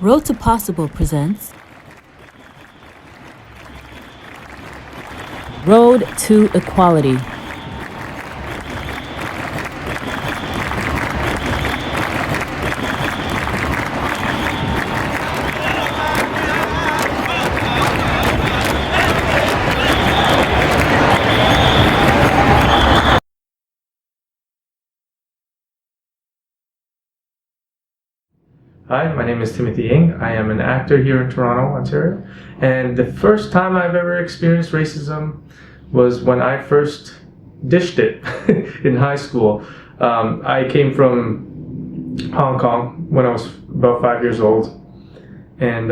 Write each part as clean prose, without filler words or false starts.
Road to Possible presents Road to Equality. Hi, my name is Timothy Ng. I am an actor here in Toronto, Ontario. And the first time I've ever experienced racism was when I first dished it in high school. I came from Hong Kong when I was about 5 years old and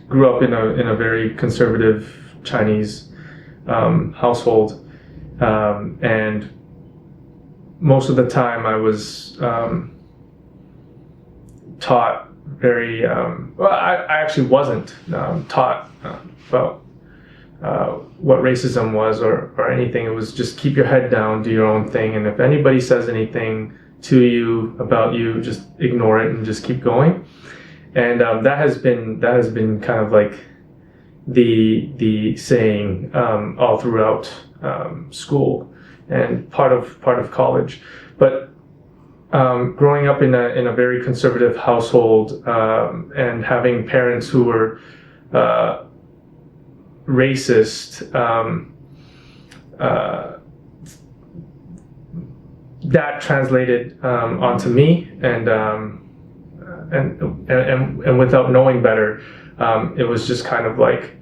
grew up in a very conservative Chinese household. And most of the time I was taught very well. I actually wasn't taught about what racism was or anything. It was just keep your head down, do your own thing, and if anybody says anything to you about you, just ignore it and just keep going. And that has been kind of like the saying all throughout school and part of college, but. Growing up in a very conservative household and having parents who were racist, that translated onto me, and without knowing better, it was just kind of like,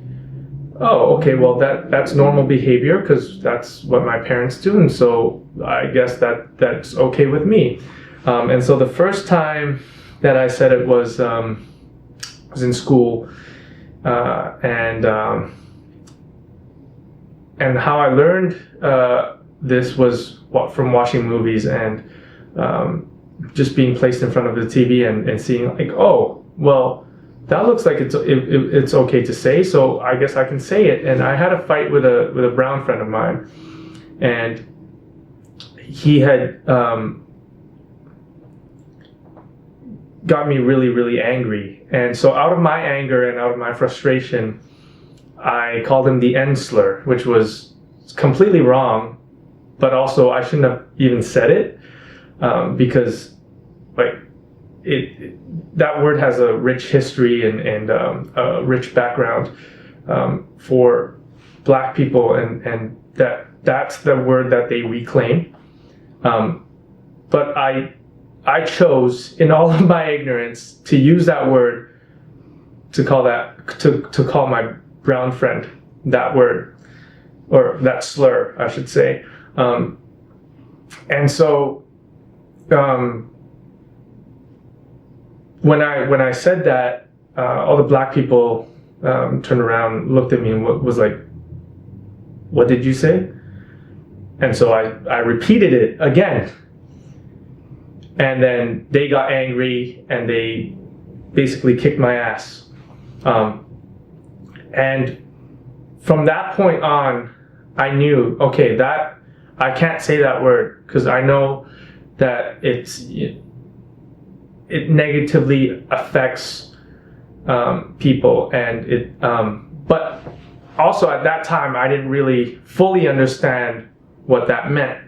oh, okay, well that's normal behavior because that's what my parents do, and so I guess that's okay with me. And so the first time that I said it was in school, and how I learned this was from watching movies and just being placed in front of the TV and seeing like, oh, well, that looks like it's okay to say, so I guess I can say it. And I had a fight with a brown friend of mine, and he had got me really, really angry. And so out of my anger and out of my frustration, I called him the N slur, which was completely wrong, but also I shouldn't have even said it because like that word has a rich history and a rich background for Black people, and that's the word that they reclaim. But I chose, in all of my ignorance, to use that word to call my brown friend that word, or that slur, I should say. And so when I said that, all the Black people turned around, looked at me, and was like, "What did you say?" And so I repeated it again. And then they got angry and they basically kicked my ass. And from that point on, I knew, okay, that I can't say that word because I know that it negatively affects people, and but also at that time I didn't really fully understand what that meant.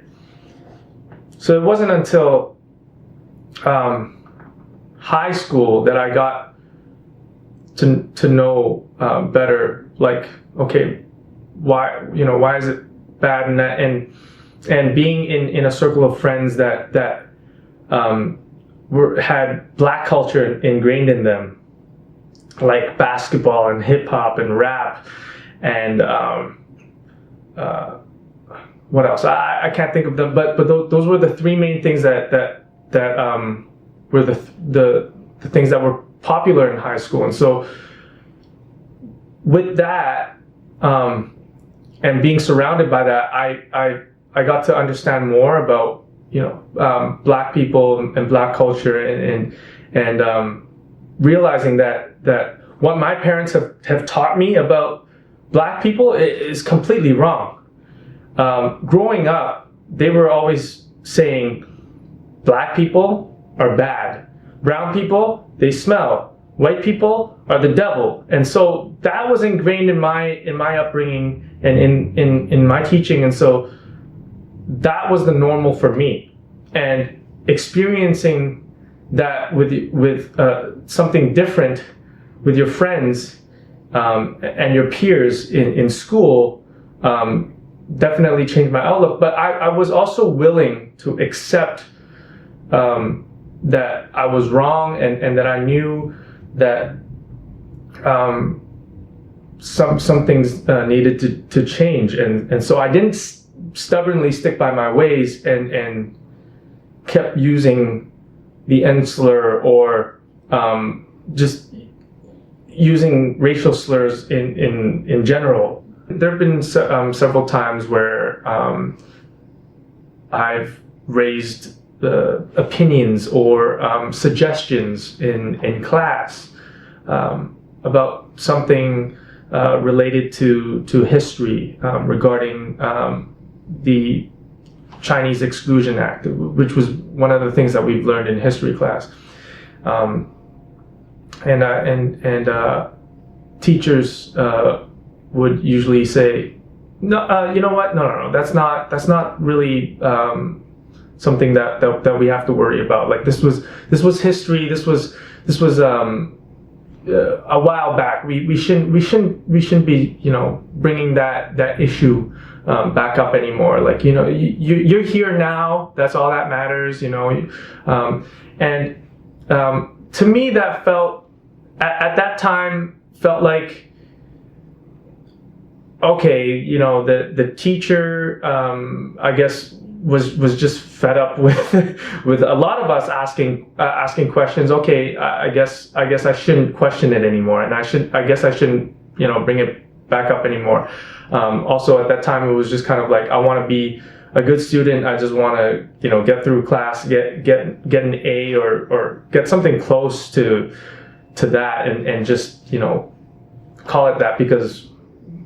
So it wasn't until high school that I got to know better, like, okay, why is it bad, and being in a circle of friends that had Black culture ingrained in them, like basketball and hip hop and rap and what else? I can't think of them, but those were the three main things that were the things that were popular in high school. And so with that and being surrounded by that, I got to understand more about Black people and Black culture, and realizing that what my parents have taught me about Black people is completely wrong. Growing up, they were always saying Black people are bad, brown people, they smell, white people are the devil. And so that was ingrained in my upbringing and in my teaching. And so that was the normal for me. And experiencing that with something different with your friends and your peers in school definitely changed my outlook. But I was also willing to accept that I was wrong, and that I knew that some things needed to change. And so I didn't stubbornly stick by my ways and kept using the N slur or just using racial slurs in general. There have been several times where I've raised opinions or suggestions in class about something related to history regarding the Chinese Exclusion Act, which was one of the things that we've learned in history class. And teachers would usually say, no, you know what? No, that's not really something that we have to worry about. Like this was history. This was a while back. We shouldn't be bringing that issue back up anymore. Like you're here now. That's all that matters. And to me that felt at that time felt like, okay, the teacher I guess was just fed up with a lot of us asking questions. Okay, I guess I shouldn't question it anymore, and I guess I shouldn't bring it back up anymore. Also at that time it was just kind of like, I want to be a good student. I just want to get through class, get an A or get something close to that, and just call it that, because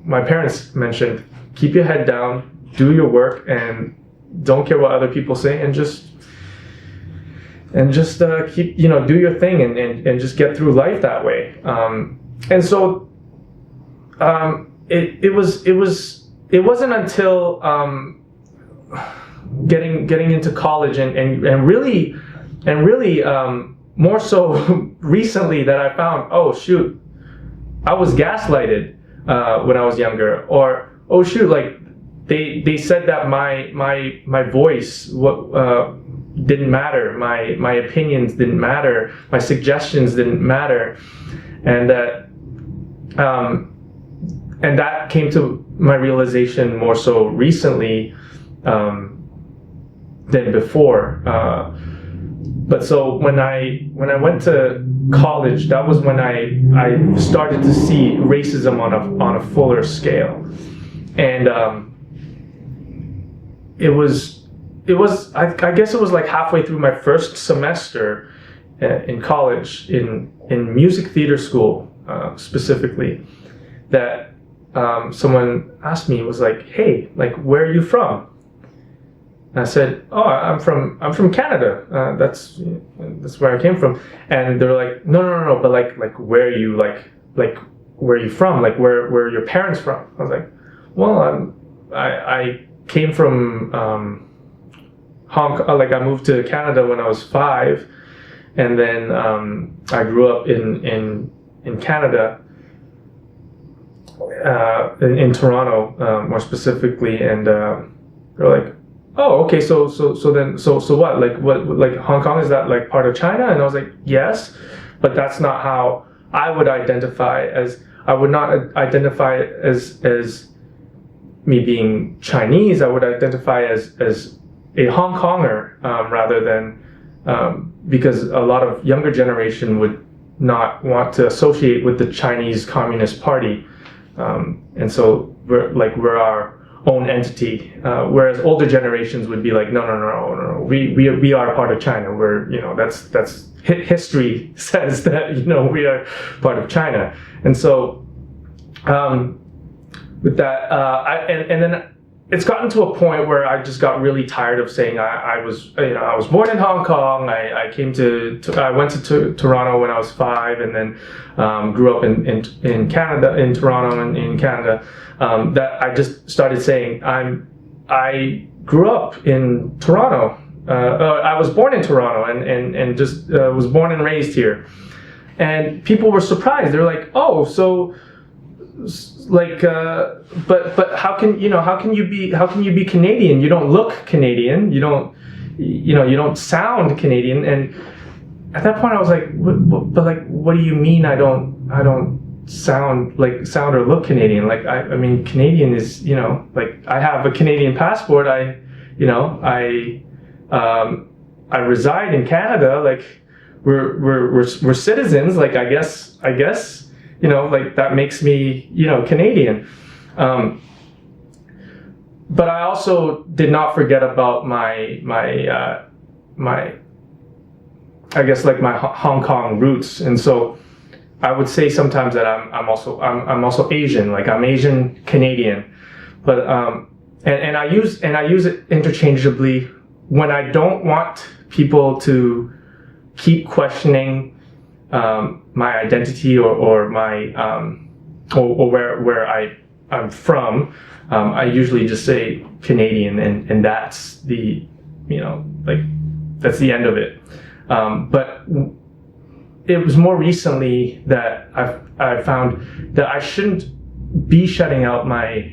my parents mentioned, keep your head down, do your work, and don't care what other people say, and just keep do your thing and just get through life that way. And so it wasn't until getting into college and really more so recently that I found, oh shoot, I was gaslighted when I was younger, or oh shoot, like they said that my voice didn't matter, my opinions didn't matter, my suggestions didn't matter, and that came to my realization more so recently than before. But so when I went to college, that was when I started to see racism on a fuller scale, and it was I guess it was like halfway through my first semester in college in music theater school specifically, that someone asked me, was like, hey, like, where are you from? And I said, oh, I'm from Canada. That's where I came from. And they were like, no, but like where are you, like where are you from? Like where are your parents from? I was like, well, I came from Hong Kong. Like I moved to Canada when I was 5, and then I grew up in Canada, in Toronto, more specifically. And they're like, oh, okay, so what? Like what? Like Hong Kong, is that like part of China? And I was like, yes, but that's not how I would identify as. I would not identify as me being Chinese. I would identify as a Hong Konger rather than because a lot of younger generation would not want to associate with the Chinese Communist Party, and so we're our own entity, whereas older generations would be like, no, we are part of China. We're that's history says that we are part of China. And so with that, and then it's gotten to a point where I just got really tired of saying I was born in Hong Kong. I went to Toronto when I was 5, and then grew up in Canada, in Toronto, and in Canada. That I just started saying I grew up in Toronto. I was born in Toronto and just was born and raised here. And people were surprised. They're like, oh, so like, but how can you be Canadian? You don't look Canadian. You don't sound Canadian. And at that point, I was like, but like, what do you mean? I don't sound or look Canadian? Like, I mean, Canadian is, like, I have a Canadian passport. I reside in Canada. Like, we're citizens. Like, I guess, like, that makes me, Canadian. But I also did not forget about my I guess, like, my Hong Kong roots. And so I would say sometimes that I'm also Asian. Like, I'm Asian Canadian. But and I use it interchangeably when I don't want people to keep questioning my identity or my or where I'm from. I usually just say Canadian, and that's the that's the end of it. But it was more recently that I found that I shouldn't be shutting out my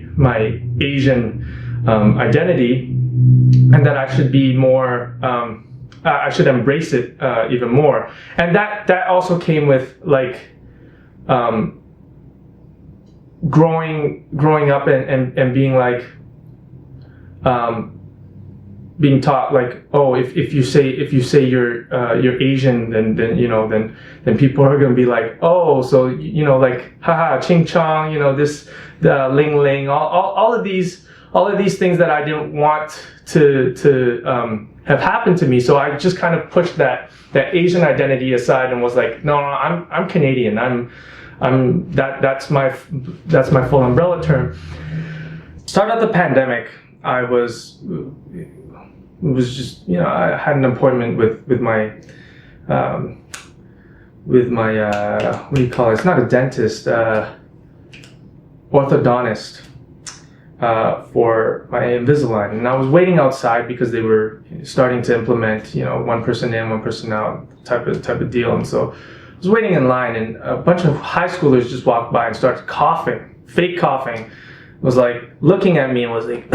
Asian identity, and that I should be more. I should embrace it even more, and that also came with, like, growing up and being like being taught, like, oh, if you say you're Asian, then people are gonna be like, oh, so like, haha, ching chong, this, the ling ling, all of these things that I didn't want to have happened to me. So I just kind of pushed that Asian identity aside and was like, no, I'm Canadian. That's my full umbrella term. Start of the pandemic, I was just, I had an appointment with my what do you call it? It's not a dentist, orthodontist. For my Invisalign, and I was waiting outside because they were starting to implement, one person in, one person out type of deal, and so I was waiting in line, and a bunch of high schoolers just walked by and started coughing, fake coughing, was like looking at me and was like,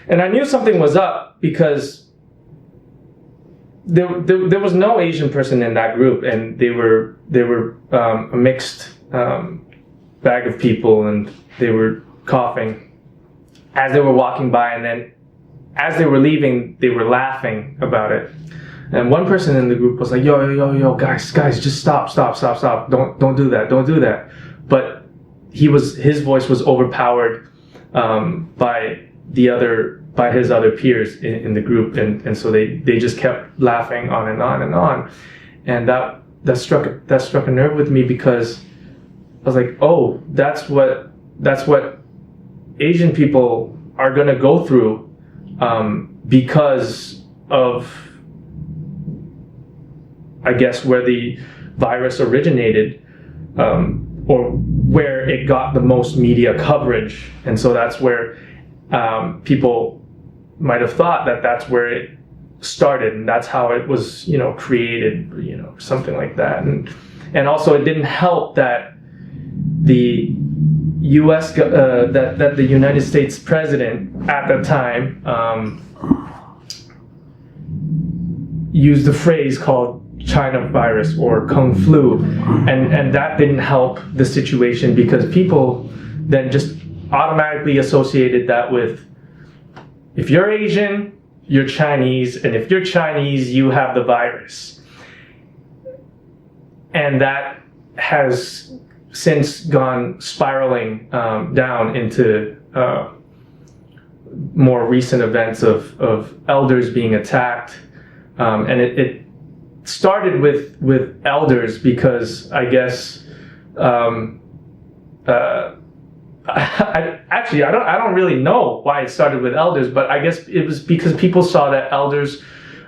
and I knew something was up because there was no Asian person in that group, and they were a mixed bag of people, and they were coughing as they were walking by, and then as they were leaving, they were laughing about it. And one person in the group was like, yo, guys, just stop, don't do that. But his voice was overpowered by his other peers in the group, and so they just kept laughing on and on and on, and that struck a nerve with me, because I was like, oh, that's what Asian people are gonna go through because of, I guess, where the virus originated, or where it got the most media coverage, and so that's where people might have thought that that's where it started, and that's how it was, created, something like that, and also it didn't help that the U.S. that the United States president at the time used a phrase called China virus or Kung flu, and that didn't help the situation, because people then just automatically associated that with, if you're Asian, you're Chinese, and if you're Chinese, you have the virus. And that has since gone spiraling down into more recent events of elders being attacked, and it started with elders because, I guess, I don't really know why it started with elders, but I guess it was because people saw that elders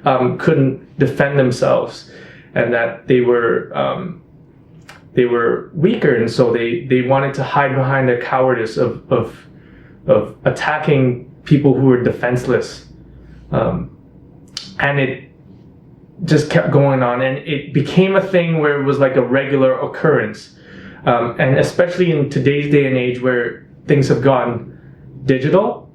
couldn't defend themselves, and that they were weaker, and so they wanted to hide behind their cowardice of attacking people who were defenseless, and it just kept going on, and it became a thing where it was like a regular occurrence. And especially in today's day and age where things have gone digital,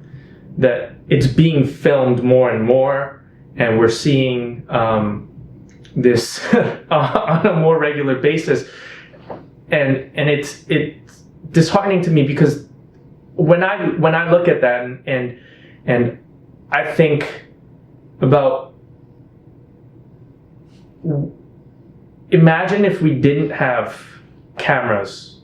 that it's being filmed more and more, and we're seeing this on a more regular basis, and it's disheartening to me, because when I look at that and I think about, imagine if we didn't have cameras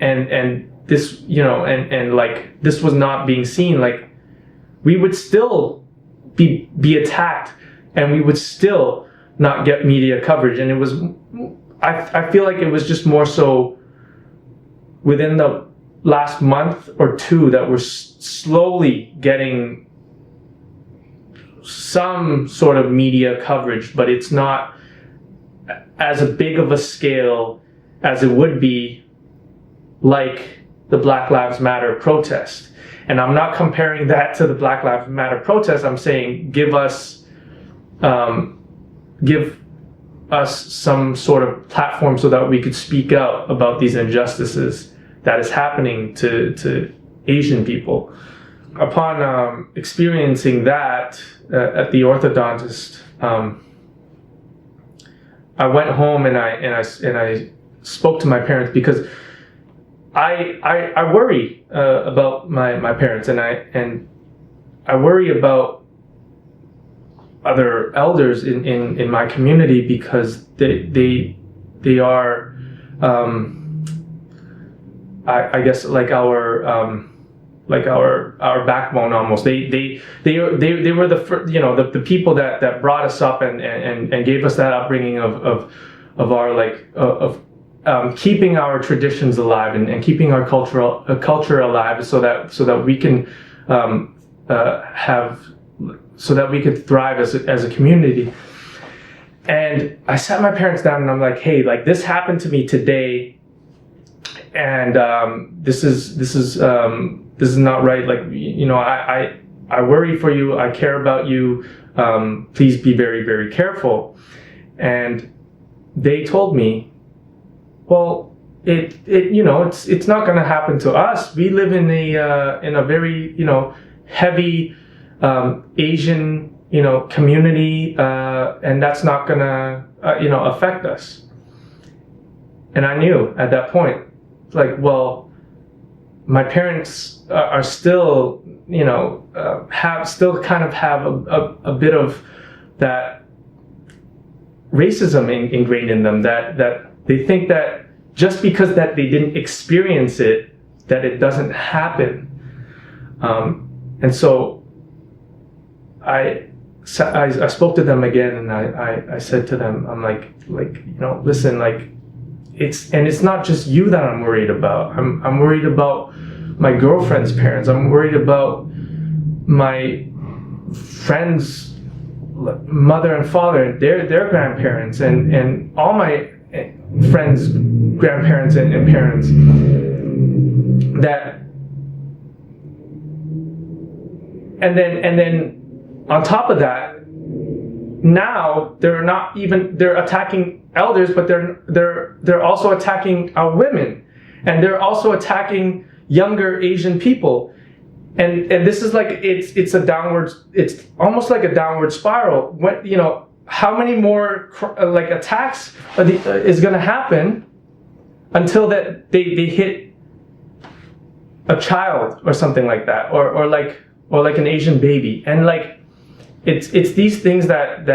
and this, and like this was not being seen, like we would still be attacked, and we would still not get media coverage. And it was, I feel like it was just more so within the last month or two that we're slowly getting some sort of media coverage, but it's not as a big of a scale as it would be like the Black Lives Matter protest. And I'm not comparing that to the Black Lives Matter protest. I'm saying give us some sort of platform so that we could speak out about these injustices that is happening to Asian people. Upon experiencing that at the orthodontist, I went home and I spoke to my parents, because I worry about my parents, and I worry about other elders in my community, because they are I guess like our backbone almost. They were the first, the people that brought us up and gave us that upbringing of our keeping our traditions alive and keeping our culture alive, so that we can so that we could thrive as a community. And I sat my parents down and I'm like, hey, like this happened to me today, and this is not right. Like, I worry for you. I care about you. Please be very, very careful. And they told me, well, it's not going to happen to us. We live in a very, heavy Asian, community, and that's not going to, affect us. And I knew at that point, like, well, my parents are still, have a bit of that racism ingrained in them, that they think that just because that they didn't experience it, that it doesn't happen. And so I spoke to them again, and I said to them, I'm like, listen, like, it's not just you that I'm worried about. I'm worried about my girlfriend's parents. I'm worried about my friends' mother and father and their grandparents, and all my friends' grandparents and parents. That, and then on top of that, now they're attacking elders, but they're also attacking our women, and they're also attacking younger Asian people, and this is like it's almost like a downward spiral. What, how many more like attacks is going to happen until that they hit a child or something like that, or like an Asian baby, and like. It's these things that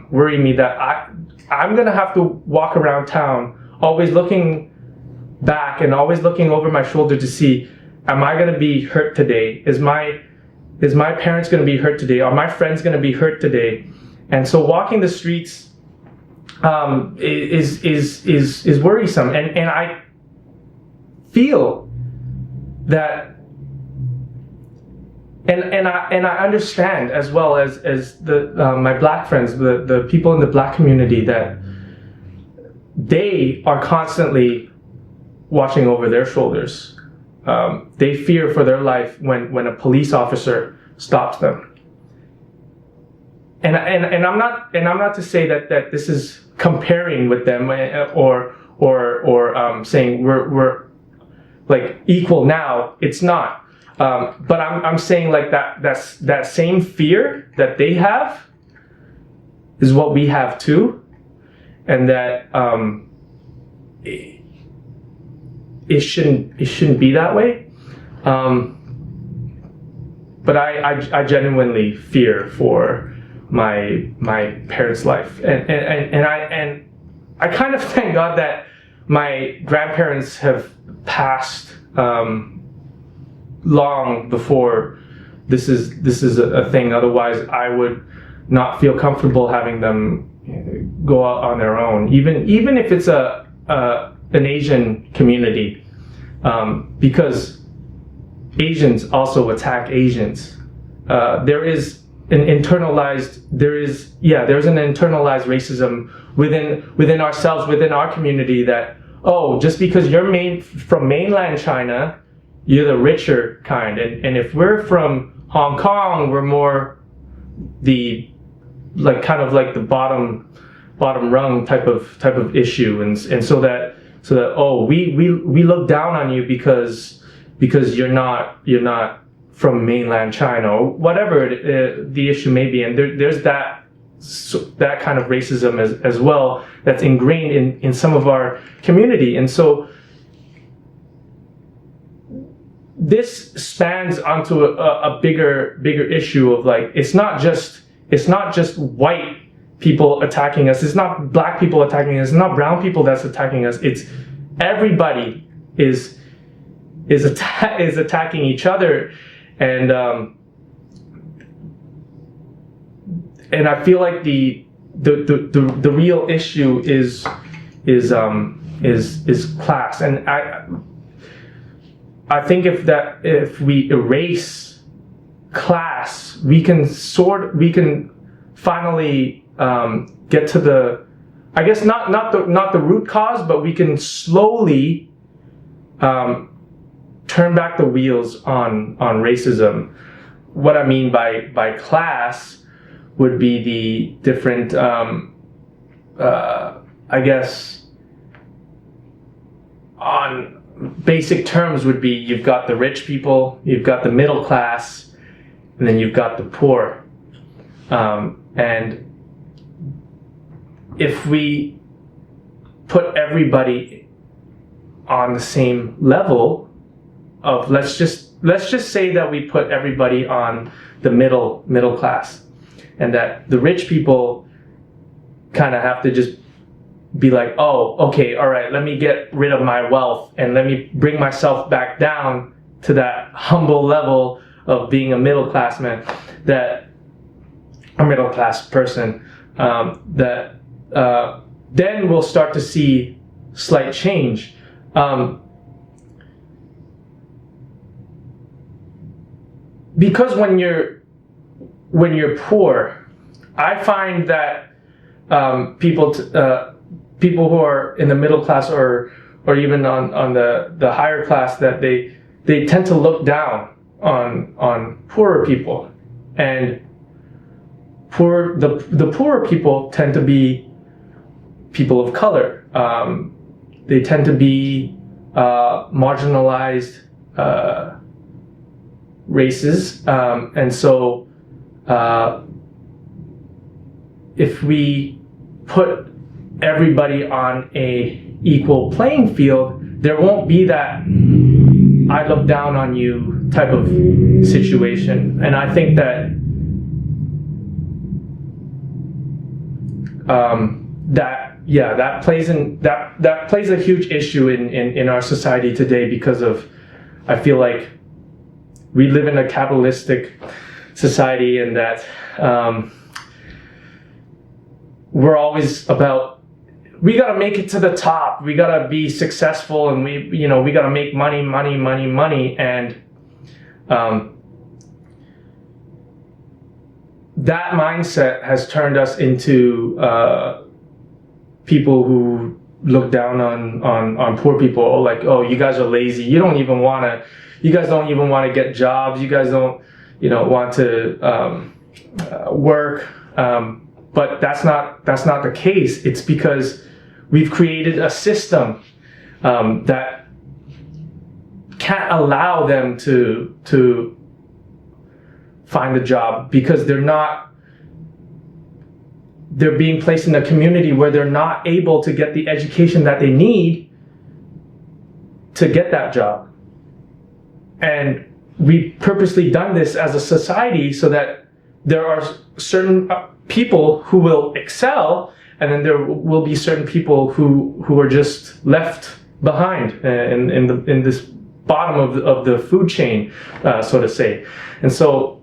worry me, that I'm gonna have to walk around town always looking back and always looking over my shoulder to see, am I gonna be hurt today? Is my parents gonna be hurt today? Are my friends gonna be hurt today? And so walking the streets is worrisome, and I feel that and I understand as well as the my black friends, the people in the black community, that they are constantly watching over their shoulders. They fear for their life when a police officer stops them. And I'm not to say that this is comparing with them or saying we're like equal now. It's not. But I'm saying like that same fear that they have is what we have too, and that it shouldn't be that way. But I genuinely fear for my parents' life, and I kind of thank God that my grandparents have passed long before this is a thing. Otherwise, I would not feel comfortable having them go out on their own, even if it's an Asian community, because Asians also attack Asians. There's an internalized racism within ourselves, within our community, that, oh, just because you're from mainland China, you're the richer kind, and if we're from Hong Kong, we're more the kind of like the bottom rung type of issue, and so that oh, we look down on you because you're not from mainland China, or whatever the issue may be. And there's that kind of racism as well that's ingrained in some of our community. And so this spans onto a bigger issue of, like, it's not just white people attacking us, it's not black people attacking us, it's not brown people that's attacking us, it's everybody is attacking each other. And I feel like the real issue is class. And I think if we erase class, we can finally get to the, I guess not the root cause, but we can slowly turn back the wheels on racism. What I mean by class would be the different, I guess, on basic terms would be, you've got the rich people, you've got the middle class, and then you've got the poor. And if we put everybody on the same level of, let's just say that we put everybody on the middle class, and that the rich people kind of have to just be like, oh, okay, all right, let me get rid of my wealth and let me bring myself back down to that humble level of being a middle class man, that a middle class person, that then we'll start to see slight change. Because when you're poor, I find that people who are in the middle class or even on the higher class, that they tend to look down on poorer people, and the poorer people tend to be people of color. They tend to be marginalized races, and so if we put everybody on a equal playing field, there won't be that I look down on you type of situation. And I think that that plays a huge issue in our society today, because of, I feel like we live in a capitalistic society, and that we're always about we gotta make it to the top. We gotta be successful, and we gotta make money, and that mindset has turned us into people who look down on poor people. Like, oh, you guys are lazy. You guys don't even want to get jobs. You guys don't, want to work. But that's not the case. It's because we've created a system that can't allow them to find a job, because they're being placed in a community where they're not able to get the education that they need to get that job. And we've purposely done this as a society so that there are certain people who will excel, and then there will be certain people who are just left behind in this bottom of the food chain, so to say. And so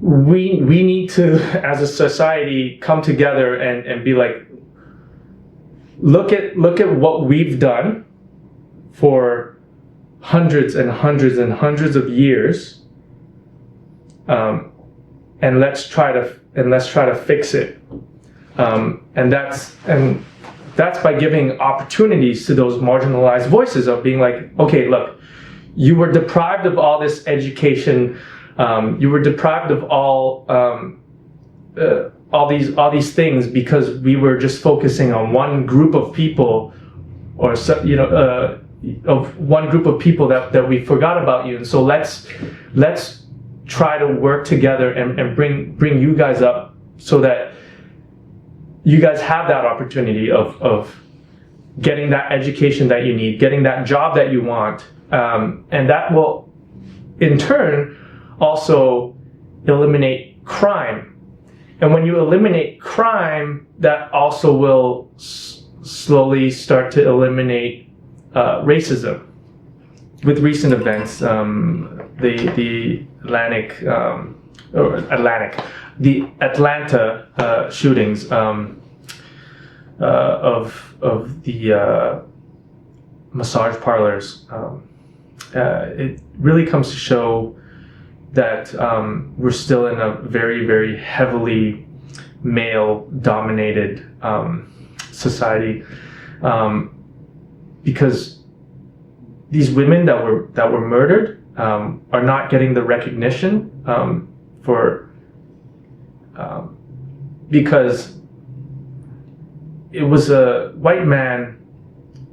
we need to, as a society, come together and be like, look at what we've done for hundreds and hundreds and hundreds of years, and let's try to fix it. And that's by giving opportunities to those marginalized voices, of being like, okay, look, you were deprived of all this education. You were deprived of all these things because we were just focusing on one group of people, or of one group of people that we forgot about you. And so let's try to work together and bring you guys up, so that you guys have that opportunity of getting that education that you need, getting that job that you want, and that will in turn also eliminate crime. And when you eliminate crime, that also will slowly start to eliminate racism. With recent events, the Atlanta shootings of the massage parlors, it really comes to show that we're still in a very, very heavily male-dominated society, because these women that were murdered are not getting the recognition because it was a white man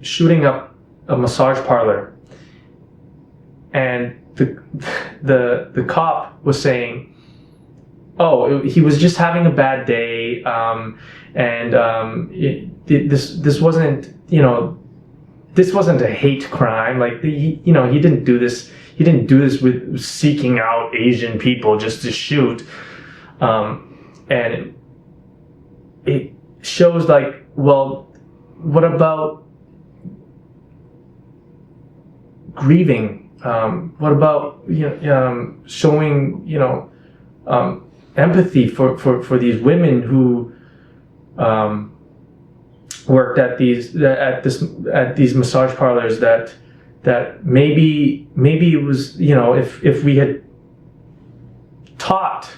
shooting up a massage parlor, and the cop was saying, oh, he was just having a bad day, this wasn't a hate crime. Like, he didn't do this. He didn't do this with seeking out Asian people just to shoot. And it shows, like, well, what about grieving? What about showing empathy for these women who worked at these massage parlors, that maybe it was, if we had taught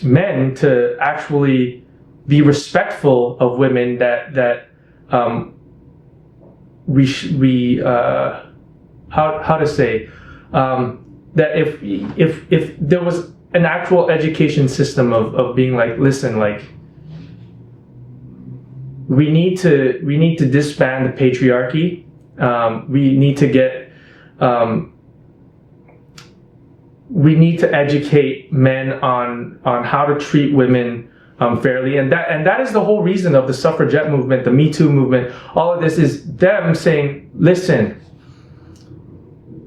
men to actually be respectful of women, that if there was an actual education system of being like, listen, like, we need to disband the patriarchy. We need to educate men on how to treat women fairly, and that is the whole reason of the suffragette movement, the Me Too movement. All of this is them saying, listen,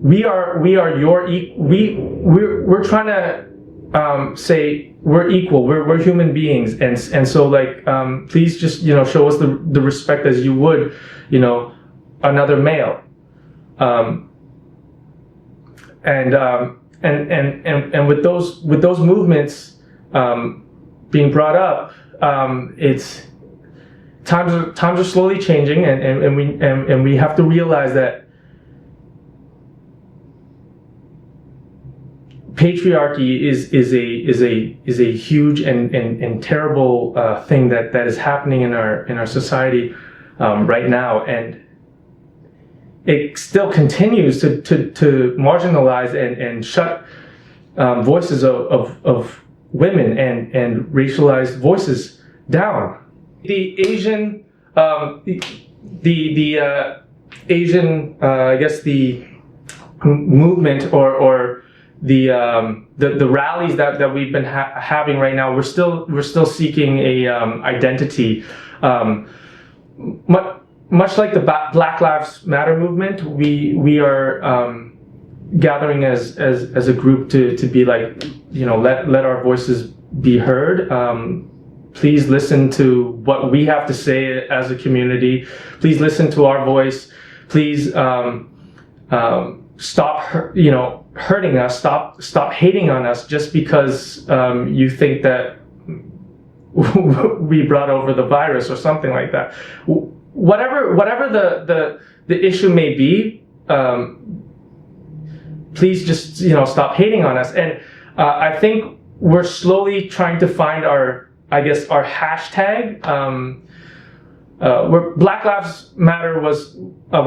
we're trying to say we're equal, we're human beings, and so, like, please just show us the respect as you would another male, and with those movements, being brought up, it's times are slowly changing, and we have to realize that patriarchy is a huge and terrible thing that is happening in our society right now, and it still continues to marginalize and shut voices of women and racialized voices down. The Asian Asian I guess the movement or the rallies that we've been having right now, we're still seeking a identity. Much like the Black Lives Matter movement, we are gathering as a group to be like, let our voices be heard. Please listen to what we have to say as a community. Please listen to our voice. Please stop hurting us. Stop hating on us just because you think that we brought over the virus or something like that. Whatever the issue may be, please just stop hating on us. And I think we're slowly trying to find our hashtag. Where Black Lives Matter was a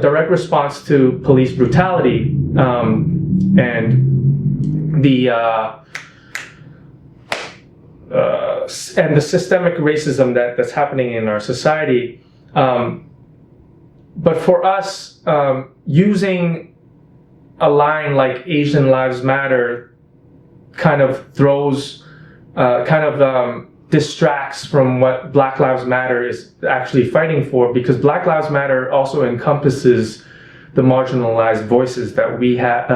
direct response to police brutality, and the systemic racism that's happening in our society. But for us, using a line like Asian Lives Matter kind of distracts from what Black Lives Matter is actually fighting for, because Black Lives Matter also encompasses the marginalized voices that we have,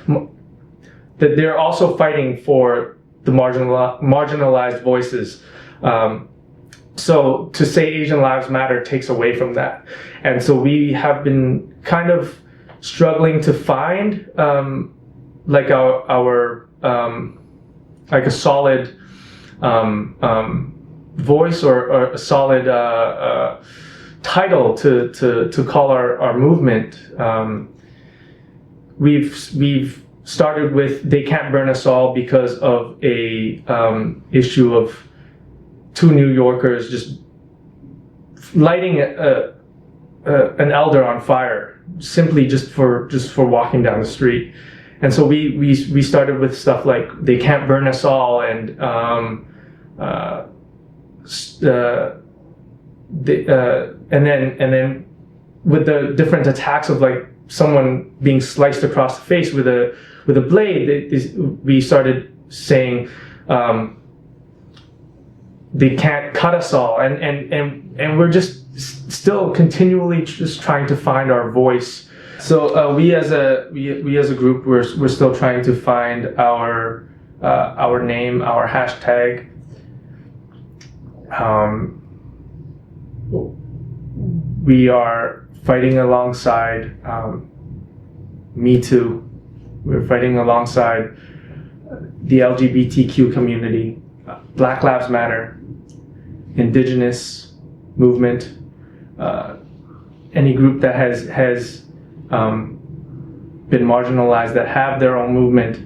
that they're also fighting for the marginalized voices. So to say Asian Lives Matter takes away from that. And so we have been kind of struggling to find like our like a solid voice or a solid title to call our movement. We've started with "They Can't Burn Us All" because of a issue of two New Yorkers just lighting an elder on fire, simply just for walking down the street. And so we started with stuff like "They Can't Burn Us All" and then with the different attacks of like someone being sliced across the face with a blade, we started saying "They can't cut us all," and we're just still continually just trying to find our voice. So we as a group, we're still trying to find our name, our hashtag. We are fighting alongside Me Too. We're fighting alongside the LGBTQ community, Black Lives Matter, Indigenous movement, any group that has been marginalized, that have their own movement.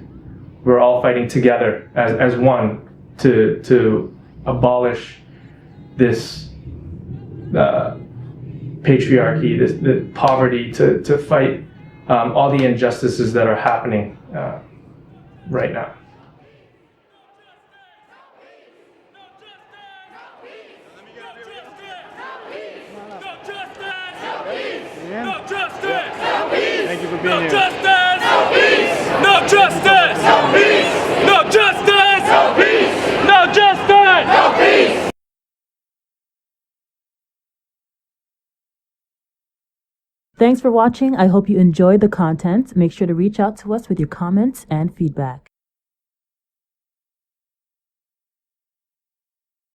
We're all fighting together as one to abolish this patriarchy, the poverty, to fight all the injustices that are happening right now. Thank you for being here. Justice! No peace! No justice! No peace! No justice! No peace! No justice! No peace! Thanks for watching. I hope you enjoyed the content. Make sure to reach out to us with your comments and feedback.